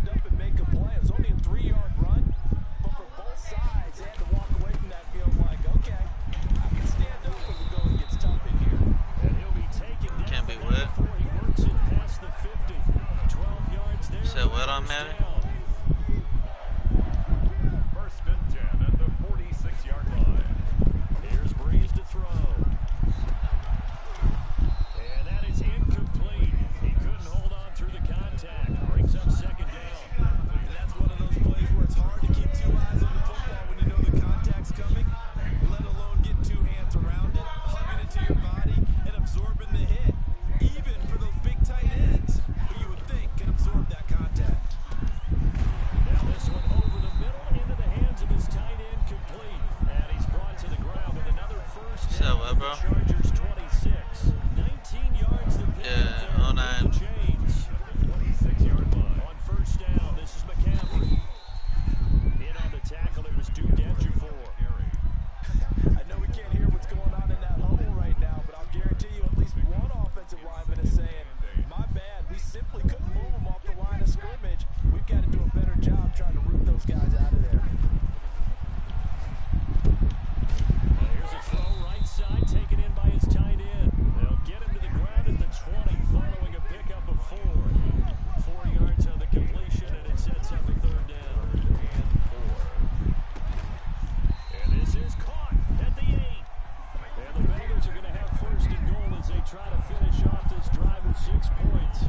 stand up and make a play. It was only a 3-yard run, but for both sides, they had to walk away from that field like, okay, I can stand up when the going gets tough in here. And he'll be taken down. Can't be wet. Before he works it past the 50. 12 yards there. Is that wet on Maddie? First and 10 at the 46-yard line. Here's Breeze to throw. And that is incomplete. He couldn't hold on through the contact. Brings up second down. And that's one of those plays where it's hard to keep two eyes on the football when you know the contact's coming, let alone getting two hands around it, hugging it to your body, and absorbing the hit. Even for those big tight ends, who you would think can absorb that contact. Now this one over the middle into the hands of his tight end, complete. And he's brought to the ground with another first down. What's up, bro? Chargers 26. 19 yards to pick Yeah, up there. 09. Chains. 26-yard line. On first down, this is McCaffrey. In on the tackle, it was Duke Ejiofor. I know we can't hear what's going on in that huddle right now, but I'll guarantee you at least one offensive lineman is saying, my bad, we simply couldn't move them off the line of scrimmage. We've got to do a better job trying to root those guys out of there. Here's a throw right side, taken in by his tight end. They'll get him to the ground at the 20, following a pickup of 4. 4 yards on the completion, and it sets up a third down. And 4. And this is caught at the 8. And the Bengals are going to have first and goal as they try to finish off this drive with 6 points.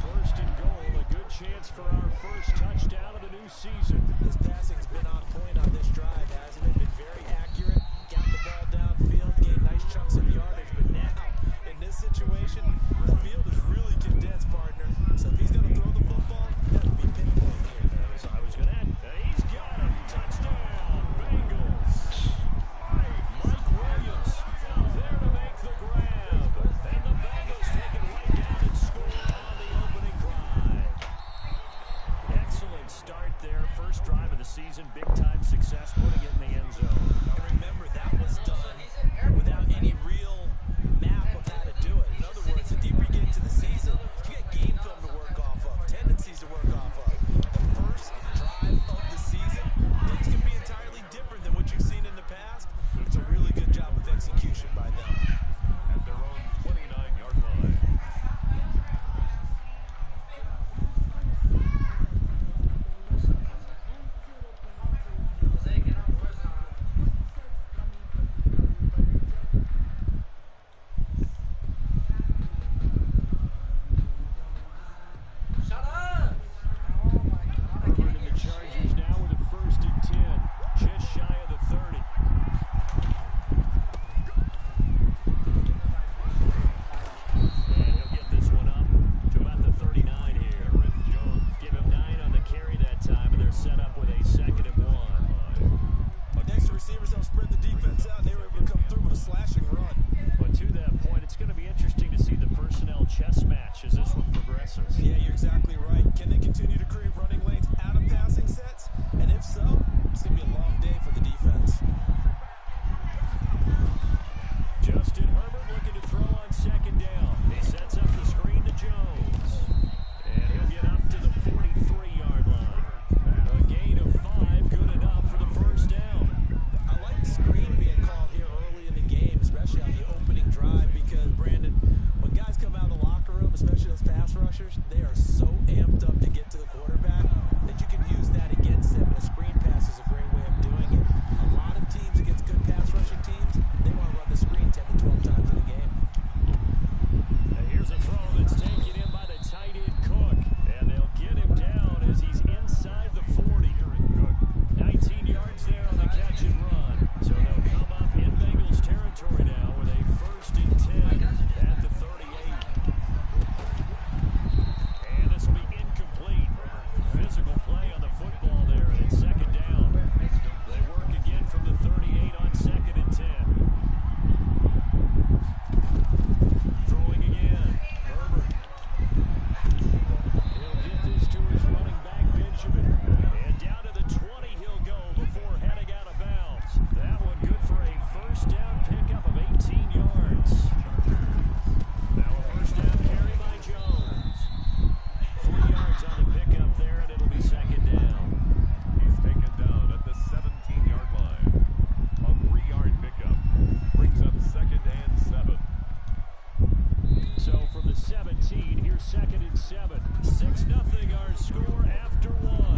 First and goal, a good chance for our first touchdown of the new season. His passing's been on point on this drive, hasn't it? Been very accurate, got the ball downfield, gained nice chunks of yardage, but now, in this situation, the field is really condensed, partner. So if he's going to throw the football, that would be pinpoint here. As I was going to end, he's got him. Touchdown, Bengals. Mike Williams there to make the grab. And the Bengals take it right down and score on the opening drive. Excellent start there. First drive of the season. Big-time success, putting it in the end zone. And remember, that was done without any real map of how to do it. In other words, the deeper you get into the season, you get game film to work off of, tendencies to work off of. The first drive of the season, things can be entirely different than what you've seen in the past. It's a really good job of execution by them. At their own 29-yard line.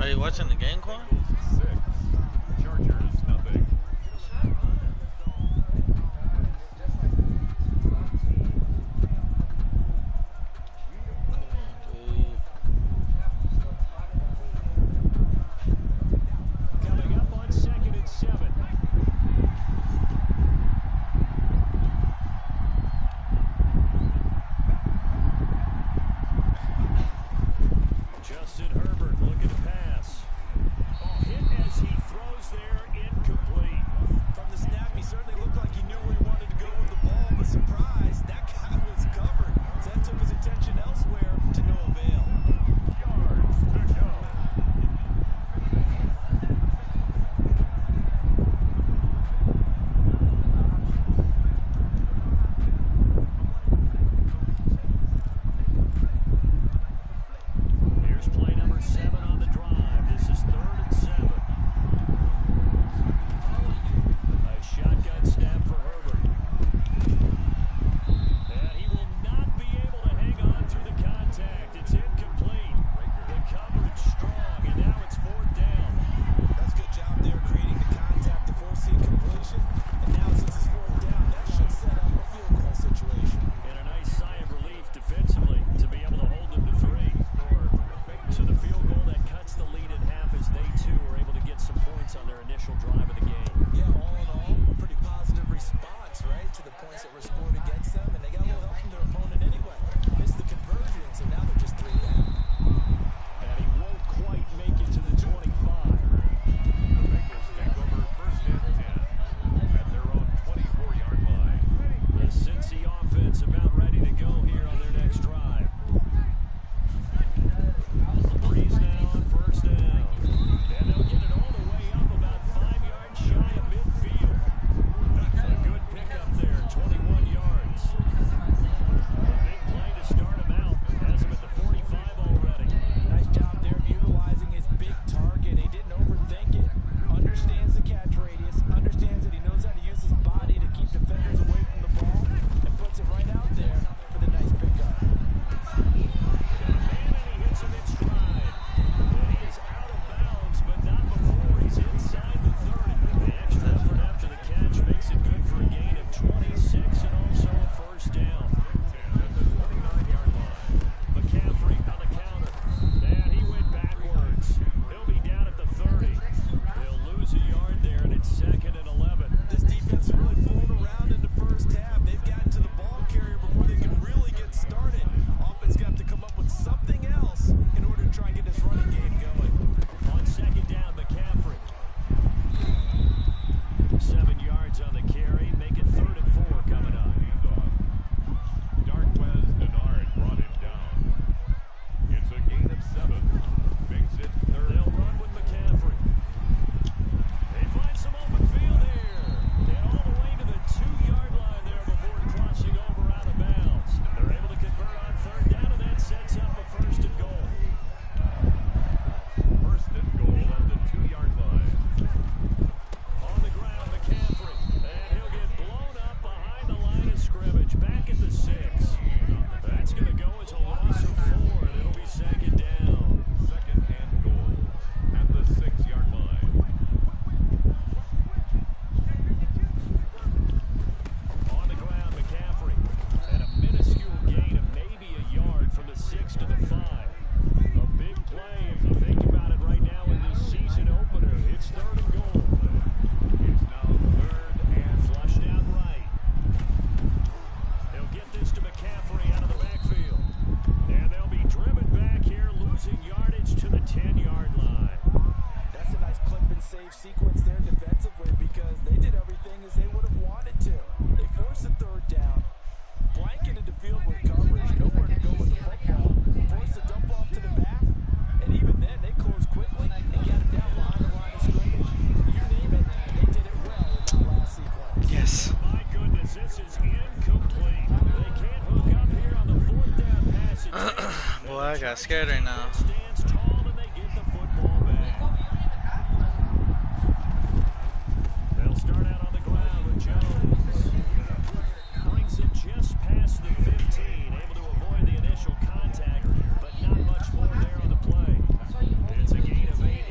Are you watching the game, Quan? 6, Chargers nothing. Coming up on 2nd and 7. Justin Herbert looking to pass. Hit as he throws there, incomplete. From the snap, he certainly looked like he knew where he wanted to go with the ball, but surprise, that guy was covered. So that took his attention elsewhere to no avail. Yards to go. Here's play number 7 on the drive. This is 3rd and 7. A shotgun snap for Herbert. And he will not be able to hang on through the contact. It's incomplete. The coverage strong, and now it's 4th down. That's a good job there creating the contact to force the incompletion. And now since it's 4th down, that should set up a field goal situation. And a nice sigh of relief defensively to be able to hold them to 3. So the field goal that cuts the lead in half as they too were able to get some points on their initial drive of the game. Yeah, all in all, a pretty positive response, right, to the points that were scored against them. And they got a little help from their opponent anyway. Missed the conversion, so now they're just 3 down. And he won't quite make it to the 25. The Bengals take over 1st and 10 at their own 24-yard line. The Cincy offense about ready to go here on their next drive. Breeze now on 1st down. And they'll get it all the way up about 5 yards shy of midfield. A good pickup there, 21 yards. A big play to start him out. Has him at the 45 already. Nice job there of utilizing his big target. He didn't overthink it. Understands the catch radius. Understands that he knows how to use his body to keep defenders away from the ball. And puts it right out there for the nice pickup. And he hits him in stride. And he is out of bounds, but not before he's inside the 30. The extra effort after the catch makes it good for a gain of 26 and also a 1st down. 10 at the 29-yard line. McCaffrey on the counter. And he went backwards. He'll be down at the 30. They'll lose a yard there, and it's 2nd and 11. This defense has really flown around in the first half. They've gotten to the ball carrier before they can really get started. Offense got to come up with something else in order to try and get this running game going. On 2nd down, McCaffrey. 7 yards on the carry. Make it 3rd and 4 coming up. Handoff. Darquez Denard brought him down. It's a gain of 7. Makes it 3rd. They'll run with McCaffrey. They find some open field here. And all the way to the 2-yard line there before crossing over out of bounds. They're able to convert on 3rd down, and that sets up a 1st and goal. 1st and goal at the 2-yard line. On the ground, McCaffrey. And he'll get blown up behind the line of scrimmage. Back at the 6. That's going to go as a loss of 4, and it'll be 2nd down. 2nd and goal at the 6-yard line. On the ground, McCaffrey. And a minuscule gain of maybe a yard from the 6 to the 5. A big play if you think about it right now in this season opener. It's 3rd and goal. It's now 3rd and Flushed out right. They'll get this to McCaffrey out of the backfield. And they'll be driven back here, losing yardage to the 10-yard line. That's a nice clip and save sequence there defensively because they did everything as they would have wanted to. They forced a 3rd down, blanketed the field with coverage, nowhere to go with the football, forced a dump off to the back, and even then they closed quickly and got it down behind the line of scrimmage. You name it, they did it well in that last sequence. Yes. My goodness, this is incomplete. They can't hook up here on the 4th down pass. Boy, I got scared right now. Stands tall and they get the football back. They'll start out on the ground with Jones. Brings it just past the 15, able to avoid the initial contact, but not much more there on the play. It's a gain of 8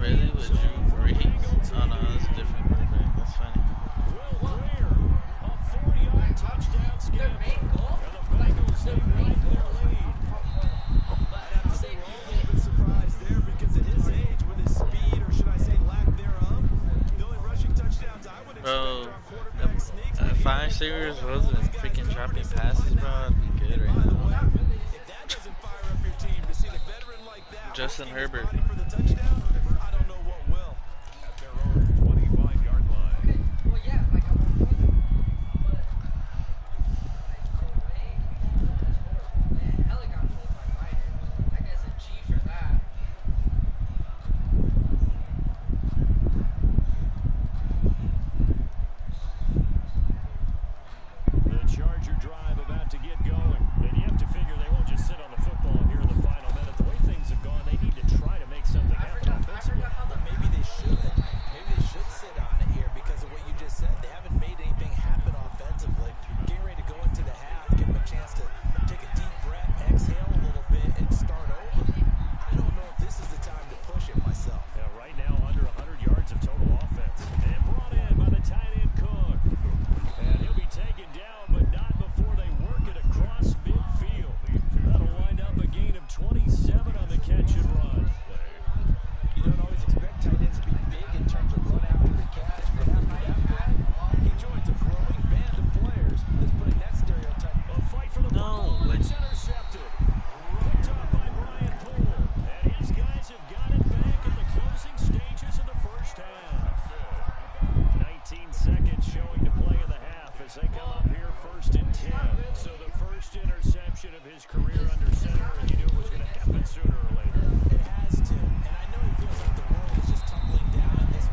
Really? With Drew Brees? Oh no, that's a different quarterback. That's funny. Will Greer, a 4-yard touchdown scamper. And the Bengals take right their lead. I'd have to say we're all a little bit surprised there because at his age, with his speed, or should I say lack thereof, the only rushing touchdowns I would expect Bro, are quarterback sneaks. if 5 receivers wasn't freaking dropping passes, bro, I'd be good right now. If that doesn't fire up your team to see a veteran like that Justin risking his Herbert. body for the touchdown, I don't know what will. At their own 25-yard line. Well, yeah, like I'm on point. Hell, he got pulled by Biden. That guy's a G for that. The Charger drive about to get going. And you have to figure they won't just sit on the football here in the final minute. The way things have gone, they need to try to make something happen offensively. Well, maybe they should. Maybe they should sit on it here because of what you just said. They haven't made anything happen offensively. Getting ready to go into the half, give them a chance to take a deep breath, exhale a little bit, and start over. I don't know if this is the time to push it myself. Yeah, right now under 100 yards of total offense. And brought in by the tight end Cook. And he'll be taken down, but not before they work it across midfield. That'll wind up a gain of 27 on the catch and run. You don't always expect tight ends to be big in terms of run after the catch, but after that play, he joins a growing band of players that's putting that stereotype. A fight for the football, and it's intercepted. Picked up by Brian Poole. And his guys have got it back at the closing stages of the first half. 19 seconds showing to play in the half as they come up here 1st and 10. So the first interception of his career under center, and you knew it was going to happen sooner or later. It has to, and I know he feels like the world is just tumbling down at this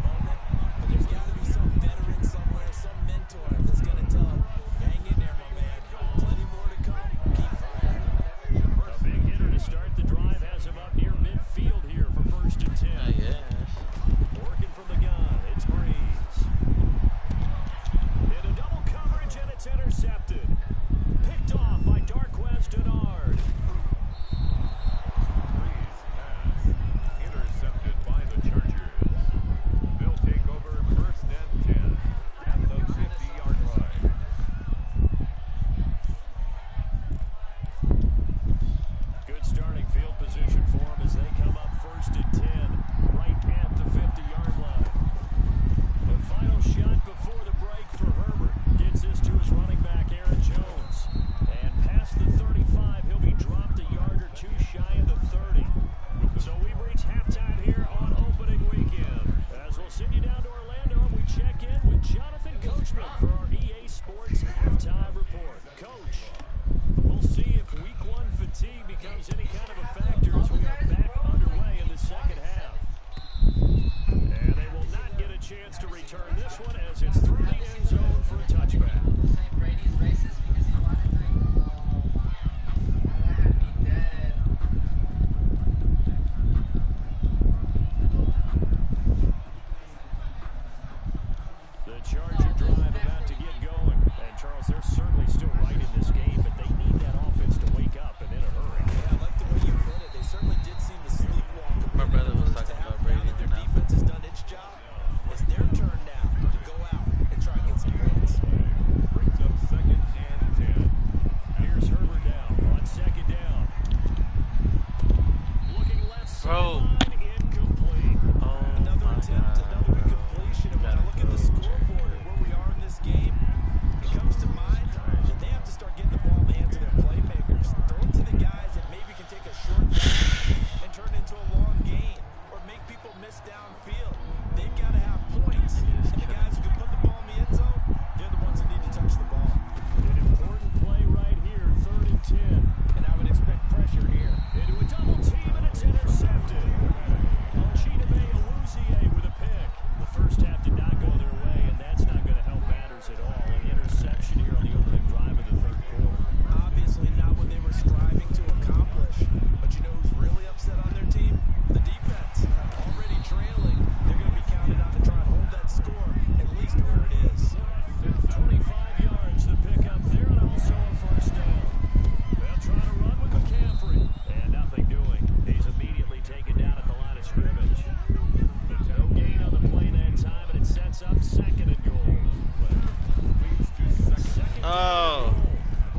Oh.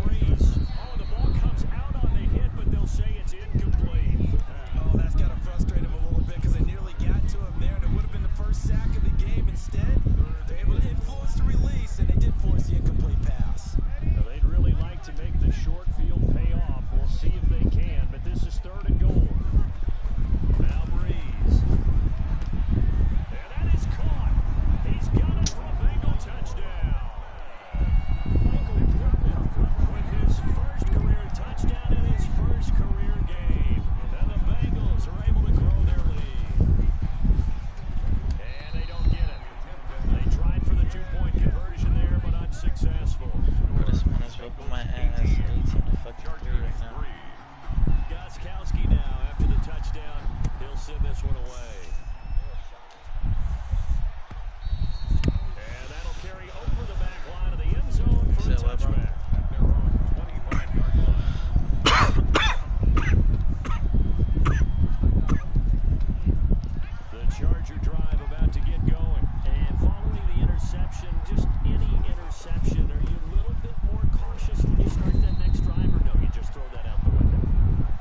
Breeze. Oh, the ball comes out on the hit, but they'll say it's incomplete. Oh, that's got to frustrate him a little bit because they nearly got to him there, and it would have been the first sack of the game. Instead, they're able to influence the release, and they did force the incomplete pass. Now, they'd really like to make the short field pay off. We'll see if they can, but this is 3rd and goal. Now Breeze. And that is caught. He's got it for a Bengal touchdown. Michael Pittman with his first career touchdown in his first career game. And the Bengals are able to grow their lead. And they don't get it. They tried for the 2-point conversion there, but unsuccessful. Bro, this man is whipping my ass. 18 to fucking 3 right now. Gostkowski now after the touchdown. He'll send this one away. And that'll carry over the back line of the end zone for a touchback. The Charger drive about to get going. And following the interception, just any interception, are you a little bit more cautious when you start that next drive, or no, you just throw that out the window?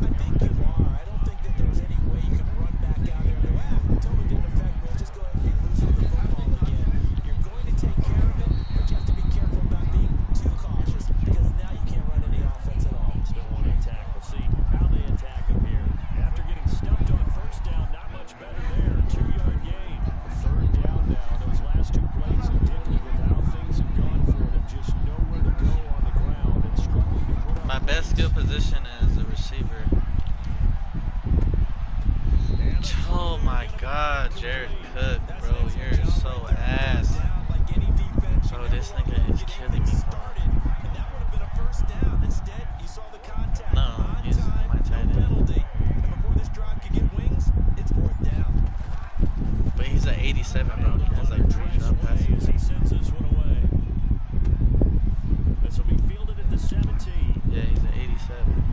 I think you are. I don't think that there's any way you can run back out there and go, totally didn't affect me. Just go ahead and be loose with the football again. You're going to take care of it, but you have to be careful about being too cautious because now you can't run any offense at all. Still want to attack. We'll see how they attack him here. After getting stuffed on first down, not much better there. 2-yard gain. 3rd down now. Those last 2 plays indicative of how things have gone for them. Just nowhere to go on the ground and struggling to put up. My best skill position is a receiver. Oh my God, Jared Cook, bro, you're so ass. Bro, this nigga is killing me, bro. No, he's my tight end. But he's at 87, bro. He has like 3 drop passes. He sends this one away. This will be fielded at the 17. Yeah, he's at 87.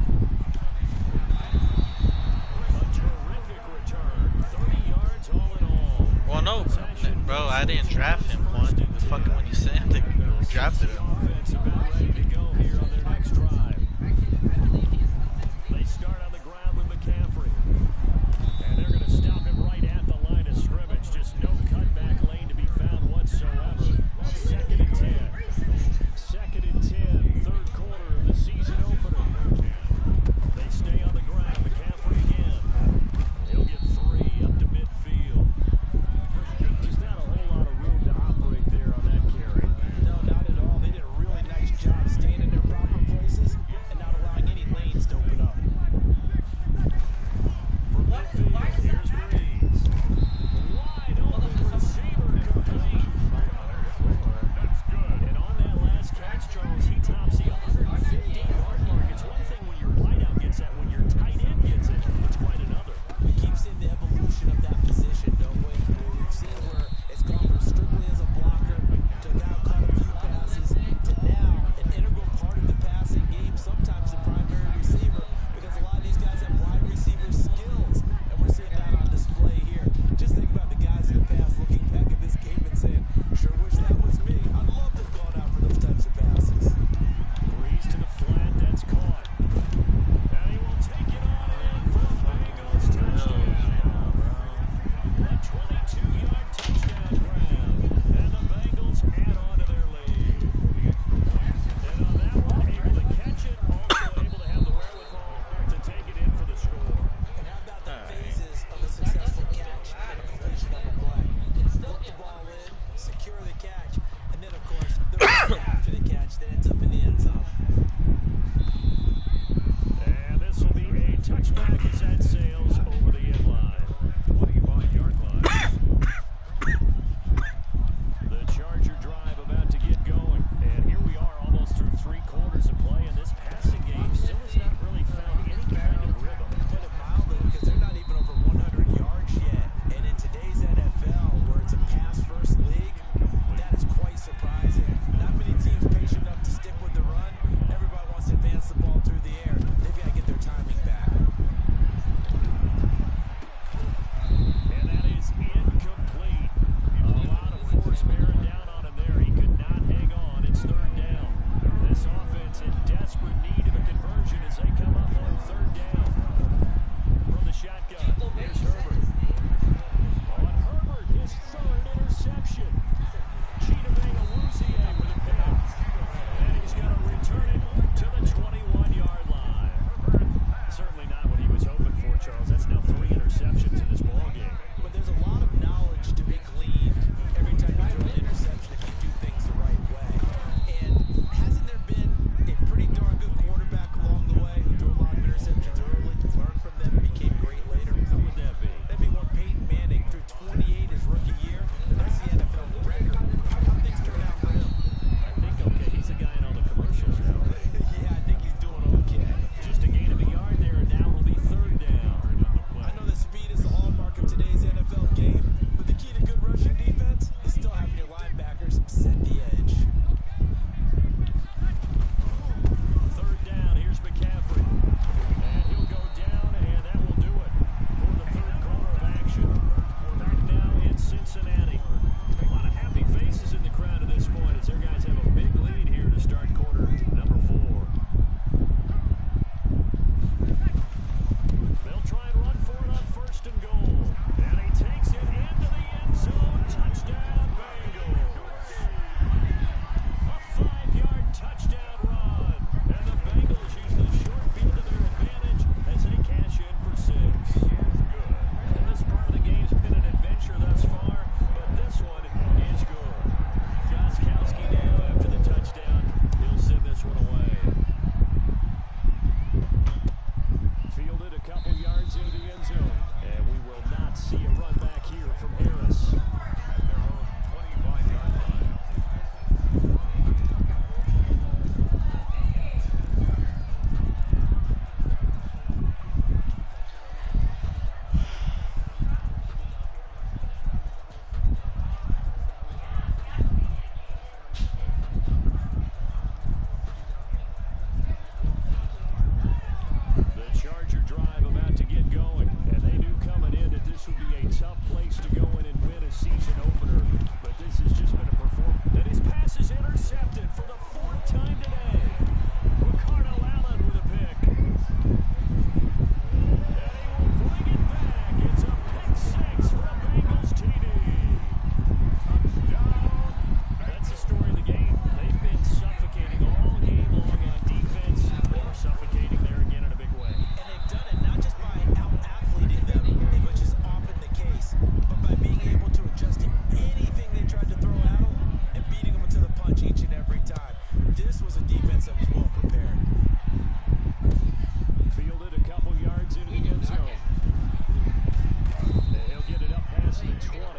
A terrific return. 30 yards all in all. Well, no, bro, I didn't draft him, Juan. Fucking when you sent him, they drafted him. Offense about ready to go here on their next drive. They start on the ground with McCaffrey. And they're going to stop him right at the line of scrimmage. Just no cutback lane to be found whatsoever. 2nd and 10. 2nd and 10. 3rd quarter of the season opener. They stay on the ground. McCaffrey again. He'll get 3 up to midfield. Just not a whole lot of room to operate there on that carry. No, not at all. They did a really nice job staying in their proper places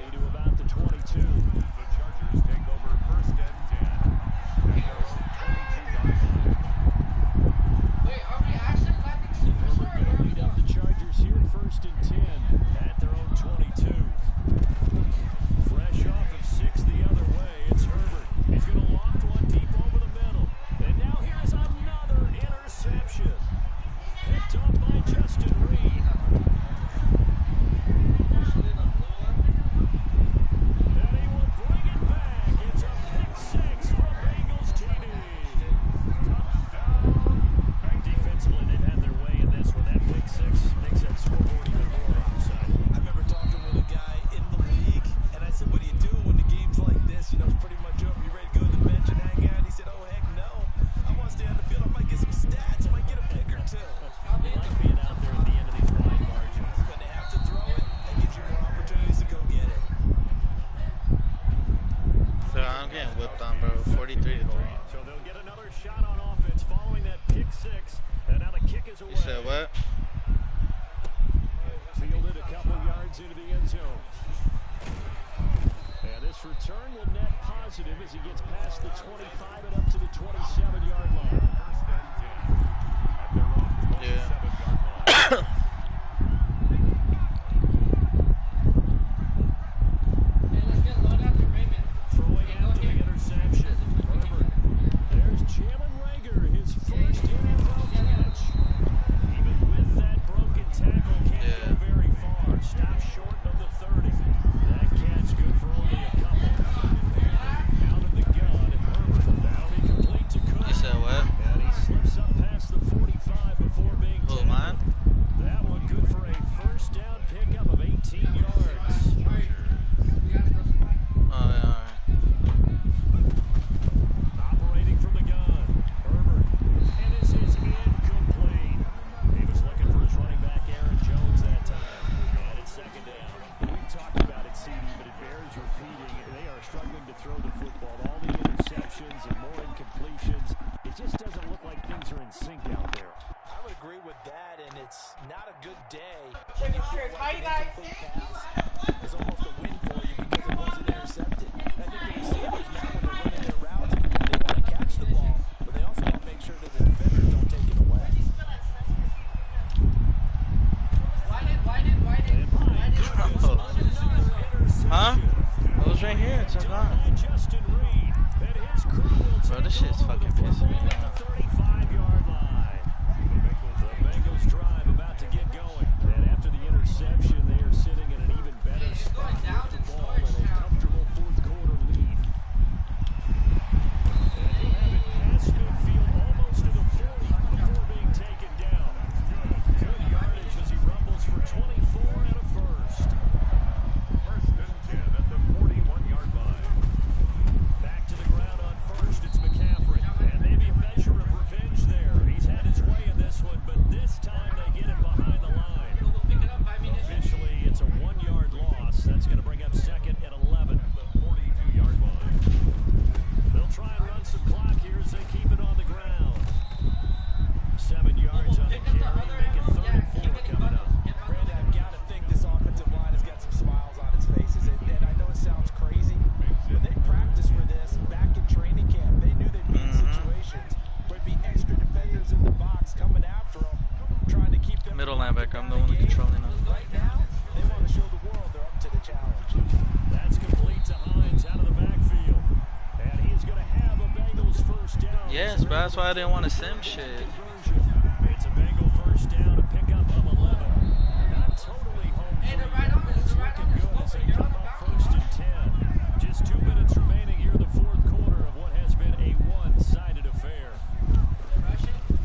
play to about the 22. The Chargers take over first and 10. At their own 22-yard line. Wait, are we actually clapping super Herbert short? going to lead up the Chargers here, first and 10 at their own 22. Fresh off of 6 the other way, it's Herbert. He's going to loft one deep over the middle. And now here's another interception. Picked up by Justin Reed. And he will bring it back. It's a pick 6 for Bengals TD. Defensively, they've had their way in this one. That pick 6 makes that scoreboard even more offside. I remember talking with a guy in the league, and I said, what do you do when the game's like this? You know, it's pretty much over. You ready to go to the bench and hang out? And he said, oh, heck no. I want to stay on the field. I might get some stats. I might get a pick or two. They like being out there at the end of these wide margins. But they have to throw it. That gives you more opportunities to go get it. So I'm getting whipped on, bro. 43 to 3. So they'll get another shot on offense following that pick 6. And now the kick is away. You said what? Fielded a couple yards into the end zone. And this return will net positive as he gets past the 25 and up to the 27-yard line. First and 10. At their own 27-yard line. Hey, let's get low after Raymond. Throwing after the interception. Herbert. There's Jalen Reagor, his first NFL catch. Even with that broken tackle, can't go very far. Stops short of the 30. That catch good for only a couple. Out of the gun, Herbert. That'll be complete to Cook. You said what? And he slips up past the 45 before being Who, tackled. mine? That one good for a first down pickup of 18 yards. Oh, yeah, alright. Operating from the gun, Herbert. And this is incomplete. He was looking for his running back, Aaron Jones, that time. And it's second down. We've talked about it, CD, but it bears repeating. They are struggling to throw the football. All the interceptions and more incompletions. It just doesn't look like things are in sync out there. I would agree with that, and it's not a good day. Check your shirts. How you guys? It's almost a win for you because it wasn't intercepted. I think the receivers now, when they're running their routes, they want to catch the ball, but they also want to make sure that the defenders don't take it away. Why did? Huh? I was right here. It's gone. Justin Reed. And his crew will Bro, this shit's fucking pissing me at off. the 35-yard line. The Bengals drive about to get going. And after the interception, they are sitting in an even better spot with the ball and a comfortable fourth-quarter lead. And he'll have it past midfield almost to the 40 before being taken down. Good yardage as he rumbles for 24 and a first. First and 10 at the 41-yard line. Back to the ground on first, it's McCaffrey. And maybe a measure of revenge there. He's had his way in this one, but this time they get it behind the line. Officially, it's a 1-yard loss. That's going to bring up second and 11. At the 42-yard line. They'll try and run some clock here as they keep it on the ground. 7 yards on the carry, make it 3rd and 4 coming up. Brandon, I've got to think this offensive line has got some smiles on its faces, and I know it sounds crazy, but they practiced for this back in training camp. They knew they'd be in situations where it'd be extra defenders in the box coming after them, trying to keep them. Middle linebacker. I'm the one controlling them. Right now, they want to show the world they're up to the challenge. That's complete to Hines out of the backfield. And he's going to have a Bengals first down. Yes, bro. That's why I didn't want to sim shit. It's a Bengal first down, a pickup of 11. Not totally home free, but it's looking good as they come up first and 10. Just 2 minutes remaining here in the fourth quarter of what has been a one-sided affair.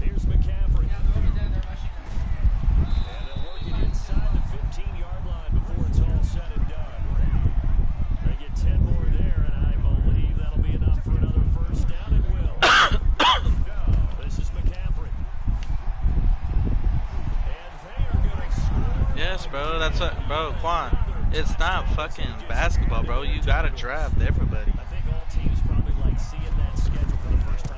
Here's McCaffrey. And they'll work it inside the 15-yard line before it's all said and done. They get 10 more there, and I believe that'll be enough for another first down. It will. This is McCaffrey. And they are going to score. Yes, bro. That's what, bro. Quan, it's not fucking basketball, bro. You gotta draft everybody. I think all teams probably like seeing that schedule for the first time